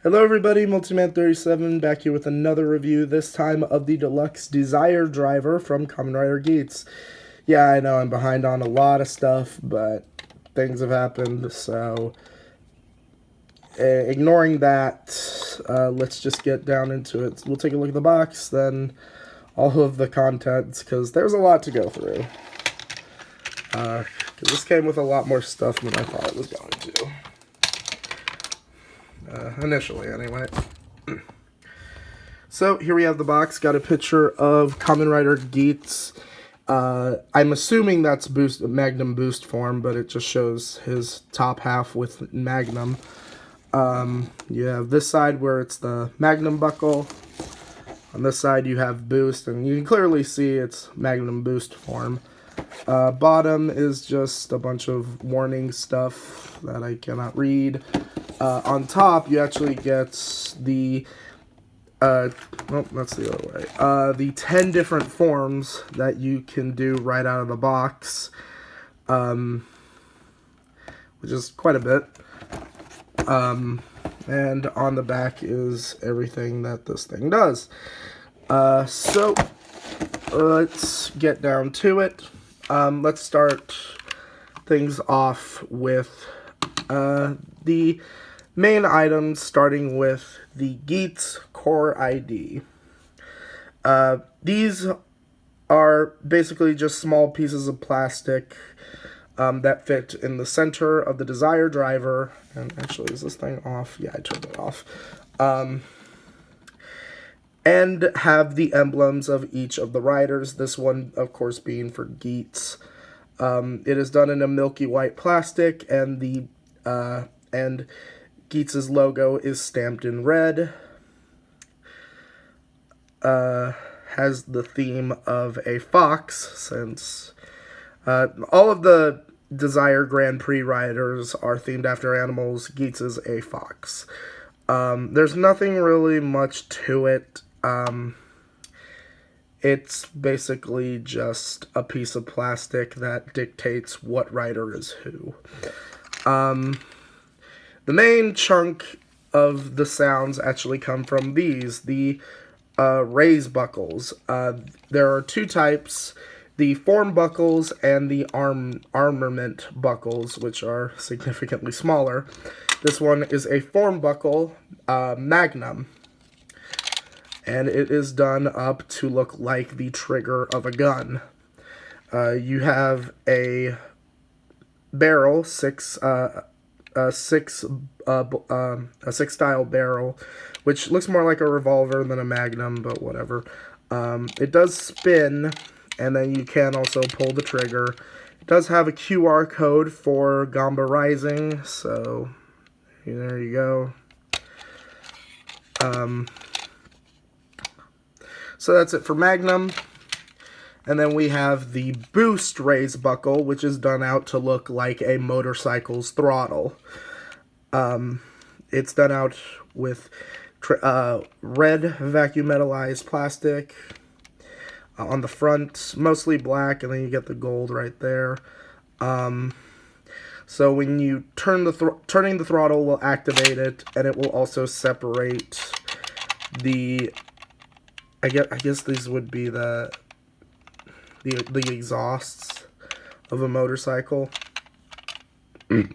Hello everybody, Multiman37 back here with another review, this time of the Deluxe Desire Driver from Kamen Rider Geats. Yeah, I know I'm behind on a lot of stuff, but things have happened, so ignoring that, let's just get down into it. We'll take a look at the box, then all of the contents, because there's a lot to go through. Because this came with a lot more stuff than I thought it was going to. Initially, anyway. So, here we have the box. Got a picture of Kamen Rider Geats. I'm assuming that's Magnum boost form, but it just shows his top half with Magnum. You have this side where it's the Magnum buckle. On this side you have boost, and you can clearly see it's Magnum boost form. Bottom is just a bunch of warning stuff that I cannot read. On top, you actually get the, that's the other way, the 10 different forms that you can do right out of the box, which is quite a bit. And on the back is everything that this thing does. So, let's get down to it. Let's start things off with the main items, starting with the Geats Core ID. These are basically just small pieces of plastic that fit in the center of the Desire Driver. And actually, is this thing off? Yeah, I turned it off. And have the emblems of each of the riders. This one, of course, being for Geats. It is done in a milky white plastic, and the and Geats' logo is stamped in red. Has the theme of a fox, since all of the Desire Grand Prix riders are themed after animals. Geats is a fox. There's nothing really much to it. It's basically just a piece of plastic that dictates what rider is who. The main chunk of the sounds actually come from these, the raise buckles. There are two types, the form buckles and the armament buckles, which are significantly smaller. This one is a form buckle, Magnum, and it is done up to look like the trigger of a gun. You have a barrel, a six style barrel, which looks more like a revolver than a Magnum, but whatever. It does spin, and then you can also pull the trigger. It does have a QR code for Gamba Rising, so there you go. So that's it for Magnum. And then we have the Boost Raise Buckle, which is done out to look like a motorcycle's throttle. It's done out with red vacuum metallized plastic on the front, mostly black, and then you get the gold right there. So when you turning the throttle will activate it, and it will also separate the, I guess these would be the exhausts of a motorcycle. And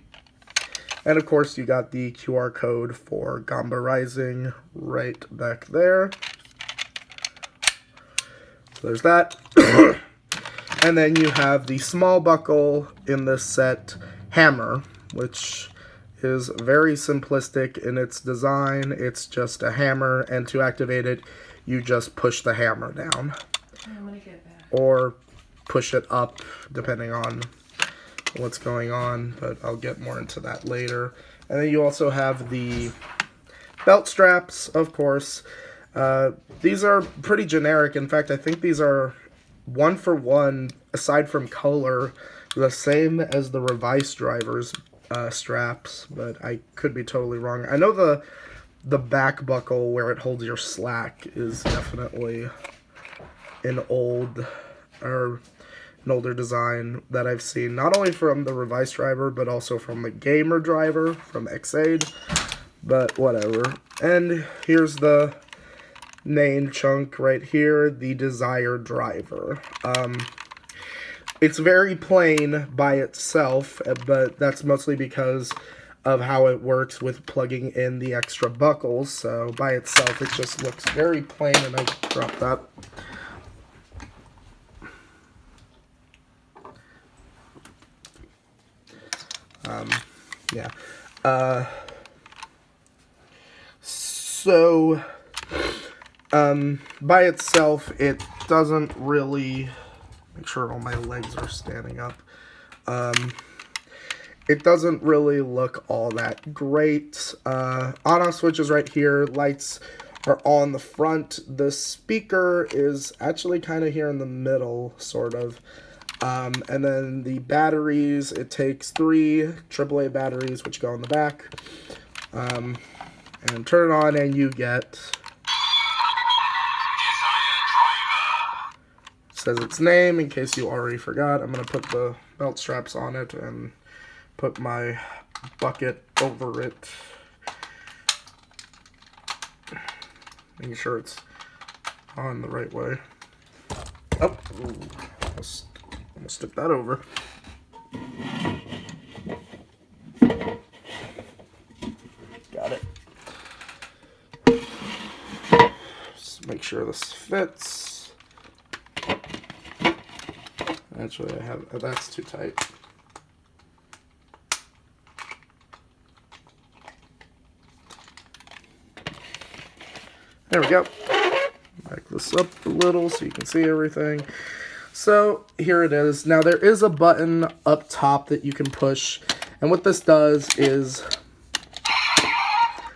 of course you got the QR code for Gamba Rising right back there. So there's that. And then you have the small buckle in this set, Hammer, which is very simplistic in its design. It's just a hammer, and to activate it, you just push the hammer down. I'm gonna get back. Or push it up, depending on what's going on, but I'll get more into that later. And then you also have the belt straps, of course. These are pretty generic. In fact, I think these are one for one, aside from color, the same as the Revice Driver's straps, but I could be totally wrong. I know the back buckle where it holds your slack is definitely an older design that I've seen, not only from the Revice Driver, but also from the Gamer Driver from Xaid. but whatever. And here's the main chunk right here, the desired driver. It's very plain by itself, but that's mostly because of how it works with plugging in the extra buckles. So by itself, it just looks very plain, and I dropped that. Yeah. So, by itself, it doesn't really... Make sure all my legs are standing up. It doesn't really look all that great. On-off switch is right here. Lights are on the front. The speaker is actually kind of here in the middle, sort of. And then the batteries, it takes 3 AAA batteries, which go on the back. And turn it on, and you get... Says its name, in case you already forgot. I'm going to put the belt straps on it and put my bucket over it. Making sure it's on the right way. Oh, almost took that over. Got it. Just make sure this fits. Actually, I have... Oh, that's too tight. There we go. Back this up a little so you can see everything. So, here it is. Now, there is a button up top that you can push. And what this does is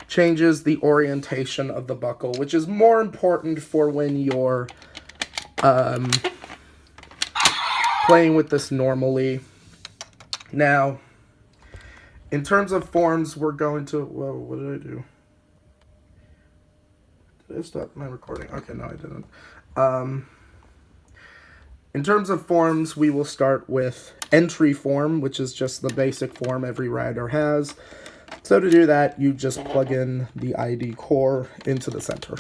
changes the orientation of the buckle, which is more important for when you're playing with this normally. Now, in terms of forms, we're going to... Whoa, what did I do? Did I stop my recording? Okay, no, I didn't. In terms of forms, we will start with entry form, which is just the basic form every rider has. So to do that, you just plug in the ID core into the center.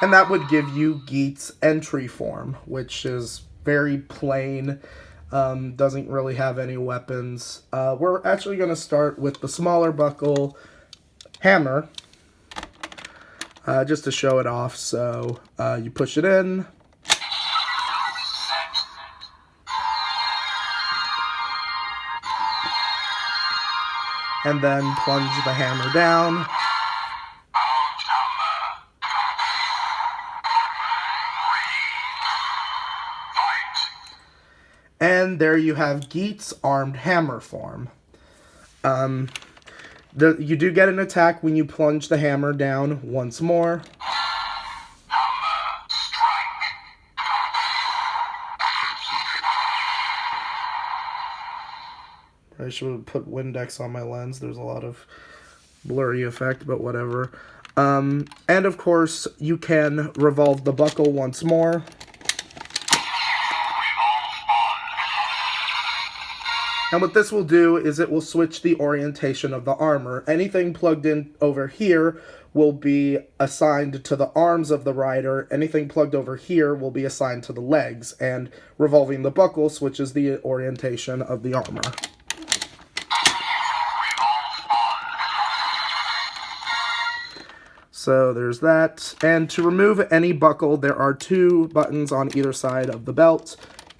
And that would give you Geats entry form, which is very plain, doesn't really have any weapons. We're actually going to start with the smaller buckle hammer, just to show it off. So you push it in. And then plunge the hammer down. And there you have Geats armed hammer form. You do get an attack when you plunge the hammer down once more. I should have put Windex on my lens. There's a lot of blurry effect, but whatever. And of course, you can revolve the buckle once more. And what this will do is it will switch the orientation of the armor. Anything plugged in over here will be assigned to the arms of the rider. Anything plugged over here will be assigned to the legs. And revolving the buckle switches the orientation of the armor. So there's that. And to remove any buckle, there are 2 buttons on either side of the belt.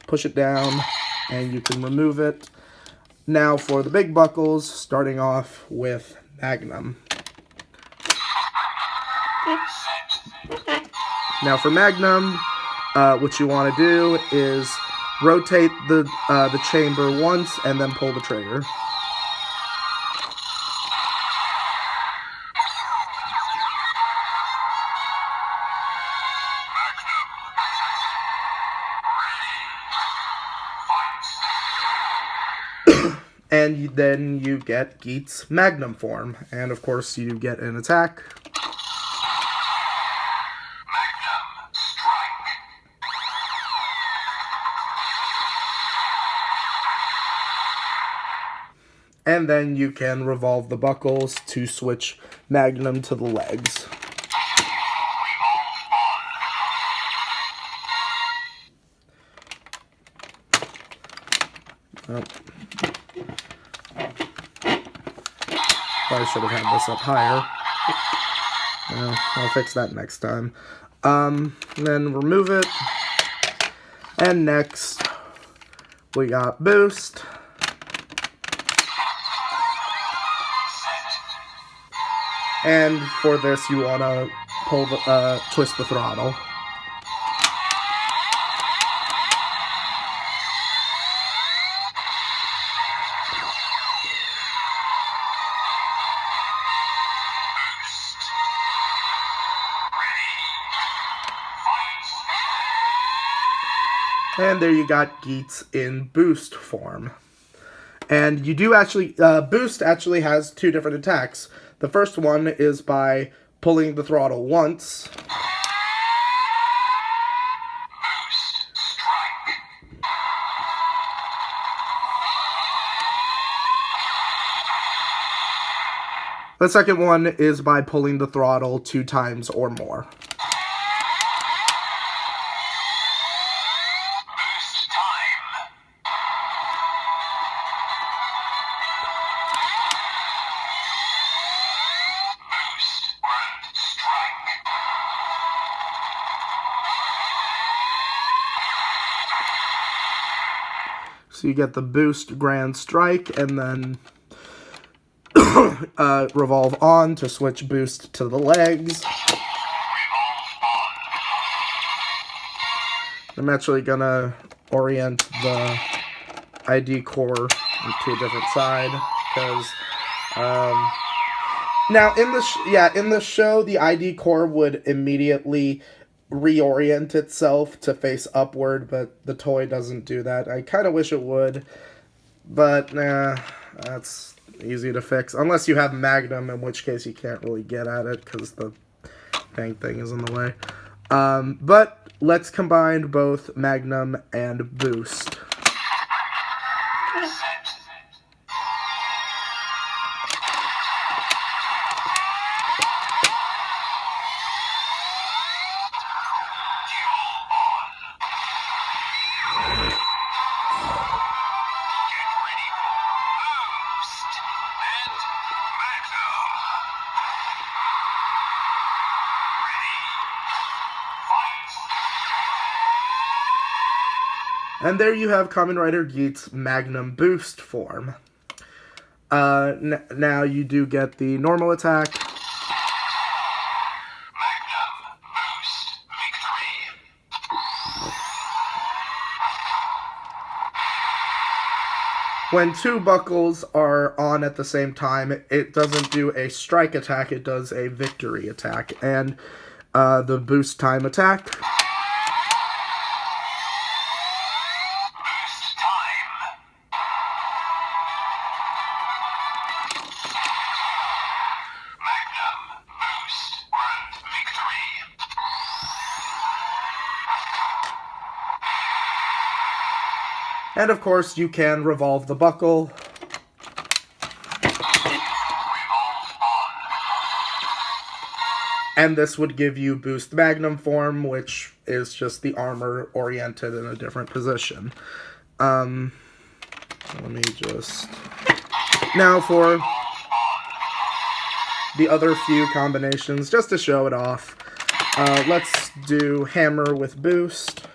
Push it down, and you can remove it. Now for the big buckles, starting off with Magnum. Now for Magnum, what you want to do is rotate the chamber once and then pull the trigger. And then you get Geats Magnum form. And of course you get an attack. Magnum strike. And then you can revolve the buckles to switch Magnum to the legs. Oh. Probably should have had this up higher. Well, I'll fix that next time. Then remove it. And next, we got boost. And for this, you want to pull the, twist the throttle. And there you got Geats in boost form. And you do actually, boost actually has two different attacks. The first one is by pulling the throttle once. The second one is by pulling the throttle 2 times or more. So you get the boost grand strike, and then revolve on to switch boost to the legs. I'm actually gonna orient the ID core to a different side because now in the show the ID core would immediately reorient itself to face upward, but the toy doesn't do that. I kind of wish it would, but nah, that's easy to fix. Unless you have Magnum, in which case you can't really get at it because the dang thing is in the way. But let's combine both Magnum and Boost. And there you have Kamen Rider Geats Magnum Boost form. Now you do get the normal attack. Magnum Boost Victory. When 2 buckles are on at the same time, it doesn't do a strike attack, it does a victory attack. And the boost time attack. And of course, you can revolve the buckle. And this would give you Boost Magnum form, which is just the armor oriented in a different position. Let me just... Now for the other few combinations, just to show it off, let's do Hammer with Boost.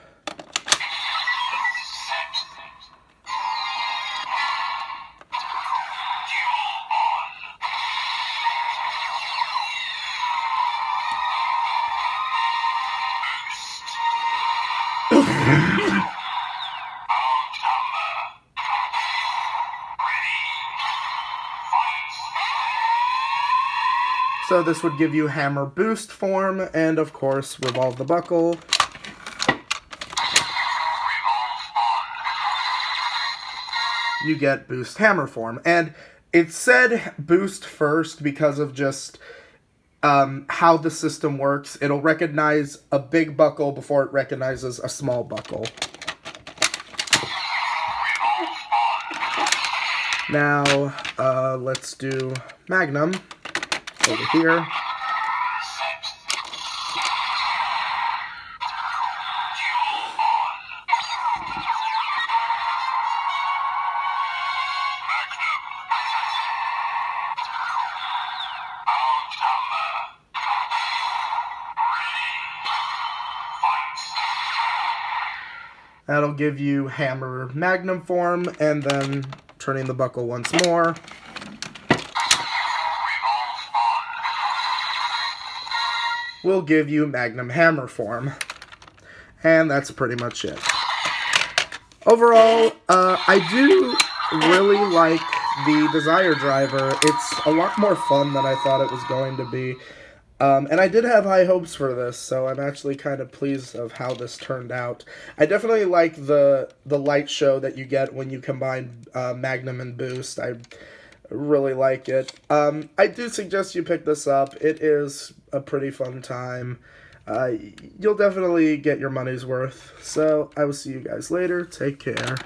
So this would give you Hammer Boost form, and of course, revolve the buckle. You get Boost Hammer form. And it said Boost first because of just how the system works. It'll recognize a big buckle before it recognizes a small buckle. Now, let's do Magnum over here. That'll give you hammer magnum form, and then turning the buckle once more. Will give you magnum hammer form. And that's pretty much it. Overall, I do really like the Desire Driver. It's a lot more fun than I thought it was going to be. And I did have high hopes for this, so I'm actually kind of pleased of how this turned out. I definitely like the light show that you get when you combine Magnum and Boost. I really like it. I do suggest you pick this up. It is a pretty fun time. You'll definitely get your money's worth. So I will see you guys later. Take care.